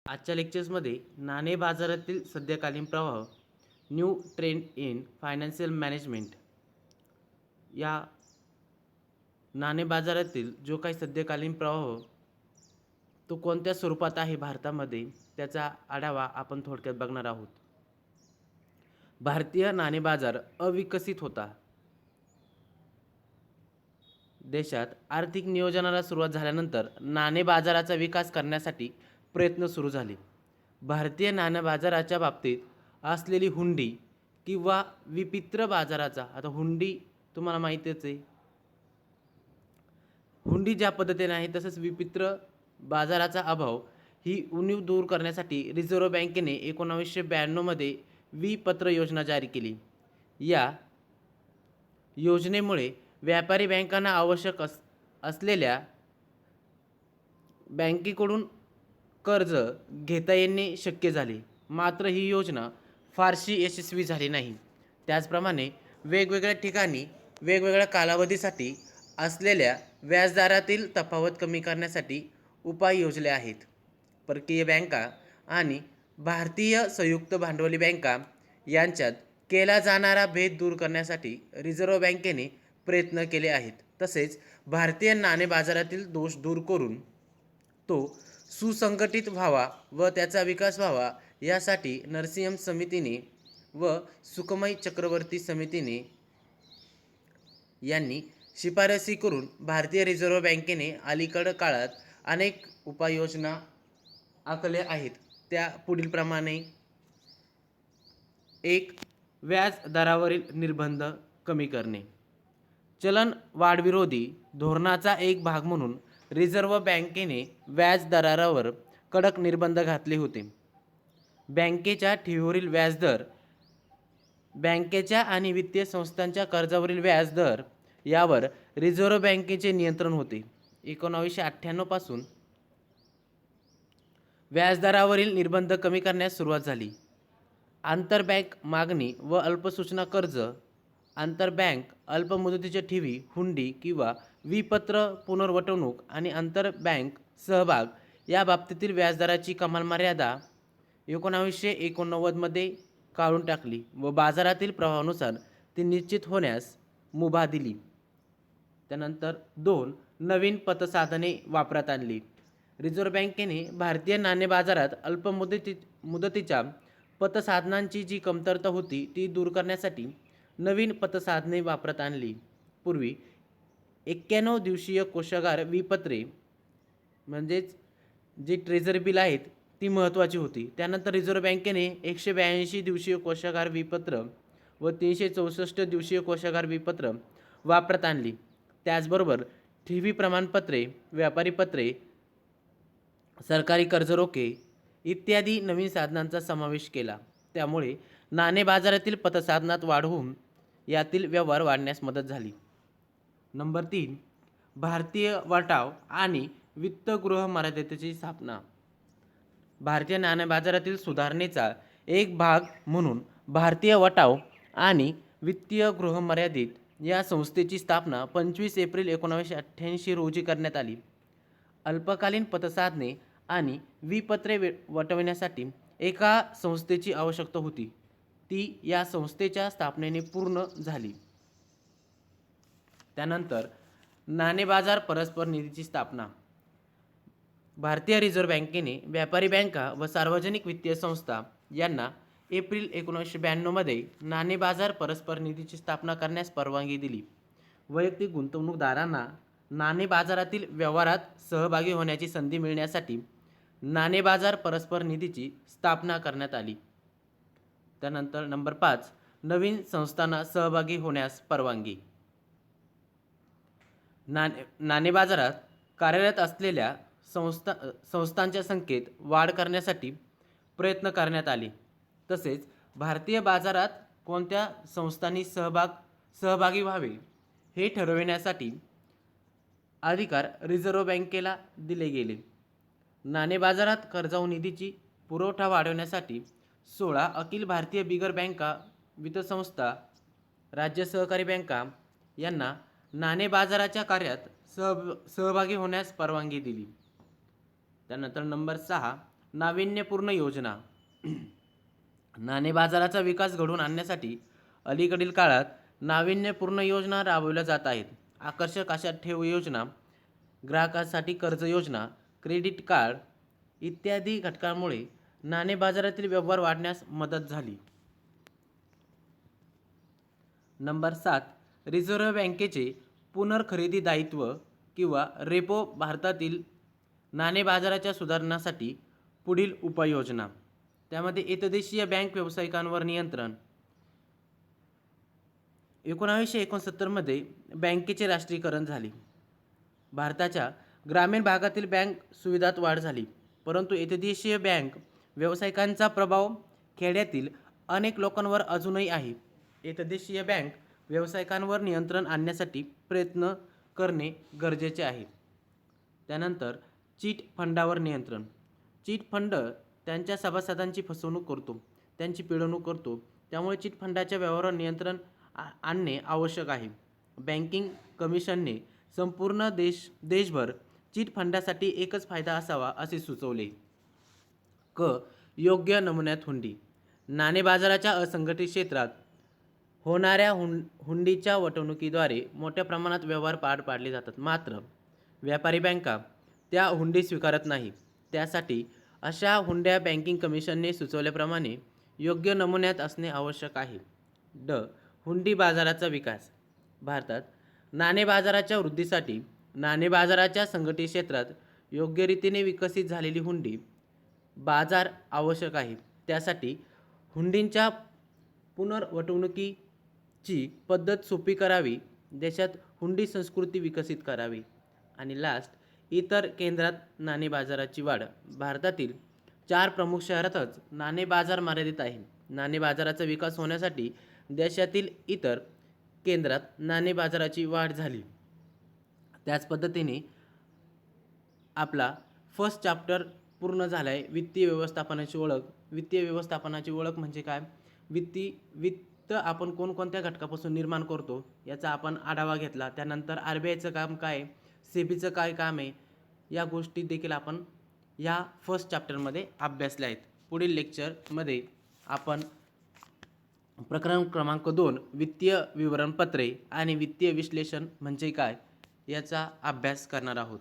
आजच्या लेक्चर्समध्ये नाणे बाजारातील सध्याकालीन प्रवाह, new trend in financial management या नाणे बाजारातील जो काही सध्याकालीन प्रवाह तो कोणत्या स्वरूपात आहे भारतामध्ये त्याचा आढावा आपण थोडक्यात बघणार आहोत. भारतीय नाणे बाजार अविकसित होता. देशात आर्थिक नियोजनाला सुरुवात झाल्यानंतर नाणे बाजाराचा विकास करण्यासाठी प्रयत्न सुरू झाले. भारतीय नाणे बाजाराच्या बाबतीत असलेली हुंडी किंवा विचित्र बाजाराचा, आता हुंडी तुम्हाला माहितीच आहे, हुंडी ज्या पद्धतीने आहे तसंच विचित्र बाजाराचा अभाव ही उणीव दूर करण्यासाठी रिझर्व्ह बँकेने 1992 मध्ये विपत्र योजना जारी केली. या योजनेमुळे व्यापारी बँकांना आवश्यक असलेल्या बँकेकडून कर्ज घेता येणे शक्य झाले. मात्र ही योजना फारशी यशस्वी झाली नाही. त्याचप्रमाणे वेगवेगळ्या ठिकाणी वेगवेगळ्या कालावधीसाठी असलेल्या व्याजदरातील तफावत कमी करण्यासाठी उपाय योजले आहेत. परकीय बँका आणि भारतीय संयुक्त भांडवली बँका यांच्यात केला जाणारा भेद दूर करण्यासाठी रिझर्व्ह बँकेने प्रयत्न केले आहेत. तसेच भारतीय नाणे बाजारातील दोष दूर करून तो सुसंघटित व्हावा व त्याचा विकास व्हावा यासाठी नरसिंहन समितीने व सुखमय चक्रवर्ती समितीने यांनी शिफारसी करून भारतीय रिझर्व्ह बँकेने अलीकडील काळात अनेक उपाययोजना आखल्या आहेत. त्या पुढील प्रमाणे: 1. व्याज दरावरील निर्बंध कमी करणे. चलन वाढविरोधी धोरणाचा एक भाग म्हणून रिझर्व्ह बँकेने व्याज दरावर कडक निर्बंध घातले होते. बँकेच्या ठेवीवरील व्याजदर, बँकेच्या आणि वित्तीय संस्थांच्या कर्जावरील व्याज दर यावर रिझर्व्ह बँकेचे नियंत्रण होते. 1998 पासून व्याजदरावरील निर्बंध कमी करण्यास सुरुवात झाली. आंतरबँक मागणी व अल्पसूचना कर्ज, आंतरबँक अल्पमुदतीच्या ठेवी, हुंडी किंवा विपत्र पुनर्वटवणूक आणि आंतरबँक सहभाग या बाबतीतील व्याजदराची कमाल मर्यादा 1989 मध्ये काढून टाकली व बाजारातील प्रवाहानुसार ती निश्चित होण्यास मुभा दिली. त्यानंतर 2. नवीन पतसाधने वापरात आणली. रिझर्व्ह बँकेने भारतीय नाणे बाजारात मुदतीच्या पतसाधनांची जी कमतरता होती ती दूर करण्यासाठी नवीन पतसाधने वापरात आणली. पूर्वी 91 दिवसीय कोषागार विपत्रे म्हणजेच जी ट्रेझरी बिल आहेत ती महत्त्वाची होती. त्यानंतर रिझर्व्ह बँकेने 182 दिवसीय कोषागार विपत्र व 364 दिवसीय कोषागार विपत्र वापरात आणली. त्याचबरोबर ठेवी प्रमाणपत्रे, व्यापारी पत्रे, सरकारी कर्ज रोखे इत्यादी नवीन साधनांचा समावेश केला. त्यामुळे नाणे बाजारातील पतसाधनात वाढ होऊन यातील व्यवहार वाढण्यास मदत झाली. नंबर 3. भारतीय वटाव आणि वित्तगृह मर्यादेची स्थापना. भारतीय नाणे बाजारातील सुधारणेचा एक भाग म्हणून भारतीय वटाव आणि वित्तीय गृह मर्यादित या संस्थेची स्थापना 25 एप्रिल 1988 रोजी करण्यात आली. अल्पकालीन पतसाधने आणि विपत्रे वटविण्यासाठी एका संस्थेची आवश्यकता होती. ती या संस्थेच्या स्थापनेने पूर्ण झाली. त्यानंतर नाणे बाजार परस्पर निधीची स्थापना. भारतीय रिझर्व्ह बँकेने व्यापारी बँका व सार्वजनिक वित्तीय संस्था यांना एप्रिल 1992 मध्ये नाणे बाजार परस्पर निधीची स्थापना करण्यास परवानगी दिली. वैयक्तिक गुंतवणूकदारांना नाणे बाजारातील व्यवहारात सहभागी होण्याची संधी मिळण्यासाठी नाणे बाजार परस्पर निधीची स्थापना करण्यात आली. त्यानंतर नंबर 5. नवीन संस्थांना सहभागी होण्यास परवानगी. नाणे बाजारात कार्यरत असलेल्या संस्थांच्या संख्येत वाढ करण्यासाठी प्रयत्न करण्यात आले. तसेच भारतीय बाजारात कोणत्या संस्थांनी सहभागी व्हावे हे ठरविण्यासाठी अधिकार रिझर्व्ह बँकेला दिले गेले. नाणे बाजारात कर्जाऊ निधीची पुरवठा वाढवण्यासाठी 16 अखिल भारतीय बिगर बँका, वित्तसंस्था, राज्य सहकारी बँका यांना नाणे बाजाराच्या कार्यात सहभागी होण्यास परवानगी दिली. त्यानंतर नंबर 6. नाविन्यपूर्ण योजना. नाणे बाजाराचा विकास घडवून आणण्यासाठी अलीकडील काळात नाविन्यपूर्ण योजना राबवल्या जात आहेत. आकर्षक अशा ठेव योजना, ग्राहकांसाठी कर्ज योजना, क्रेडिट कार्ड इत्यादी घटकांमुळे नाणे बाजारातील व्यवहार वाढण्यास मदत झाली. नंबर 7. रिझर्व्ह बँकेचे पुनर्खरेदी दायित्व किंवा रेपो. भारतातील नाणे बाजाराच्या सुधारणासाठी पुढील उपाययोजना. त्यामध्ये एकदेशीय बँक व्यावसायिकांवर नियंत्रण. 1969 मध्ये बँकेचे राष्ट्रीयकरण झाले. भारताच्या ग्रामीण भागातील बँक सुविधात वाढ झाली, परंतु एकदेशीय बँक व्यावसायिकांचा प्रभाव खेड्यातील अनेक लोकांवर अजूनही आहे. एकदेशीय बँक व्यावसायिकांवर नियंत्रण आणण्यासाठी प्रयत्न करणे गरजेचे आहे. त्यानंतर चिट फंडावर नियंत्रण. चिट फंड त्यांच्या सभासदांची फसवणूक करतो, त्यांची पिळवणूक करतो, त्यामुळे चिट फंडाच्या व्यवहारावर नियंत्रण आणणे आवश्यक आहे. बँकिंग कमिशनने संपूर्ण देशभर चिट फंडासाठी एकच कायदा असावा असे सुचवले. योग्य नमुन्यात हुंडी. नाणे बाजाराच्या असंघटित क्षेत्रात होणाऱ्या हुंडीच्या वटवणुकीद्वारे मोठ्या प्रमाणात व्यवहार पार पाडले जातात, मात्र व्यापारी बँका त्या हुंडी स्वीकारत नाही. त्यासाठी अशा हुंड्या बँकिंग कमिशनने सुचवल्याप्रमाणे योग्य नमुन्यात असणे आवश्यक आहे. हुंडी बाजाराचा विकास. भारतात नाणे बाजाराच्या वृद्धीसाठी नाणे बाजाराच्या संघटित क्षेत्रात योग्य रीतीने विकसित झालेली हुंडी बाजार आवश्यक आहे. त्यासाठी हुंडींच्या पुनर्वटवणुकीची पद्धत सोपी करावी, देशात हुंडी संस्कृती विकसित करावी. आणि लास्ट, इतर केंद्रात नाणे बाजाराची वाढ. भारतातील 4 प्रमुख शहरातच नाणे बाजार मर्यादित आहे. नाणे बाजाराचा विकास होण्यासाठी देशातील इतर केंद्रात नाणे बाजाराची वाढ झाली. त्याच पद्धतीने आपला फर्स्ट चॅप्टर पूर्ण झाला आहे. वित्तीय व्यवस्थापनाची ओळख. वित्तीय व्यवस्थापनाची ओळख म्हणजे काय? वित्त आपण कोणकोणत्या घटकापासून निर्माण करतो याचा आपण आढावा घेतला. त्यानंतर RBIचं काम काय, सेबीचं काय काम आहे, या गोष्टी देखील आपण या फर्स्ट चॅप्टरमध्ये अभ्यासल्या आहेत. पुढील लेक्चरमध्ये आपण प्रकरण क्रमांक 2 वित्तीय विवरणपत्रे आणि वित्तीय विश्लेषण म्हणजे काय याचा अभ्यास करणार आहोत.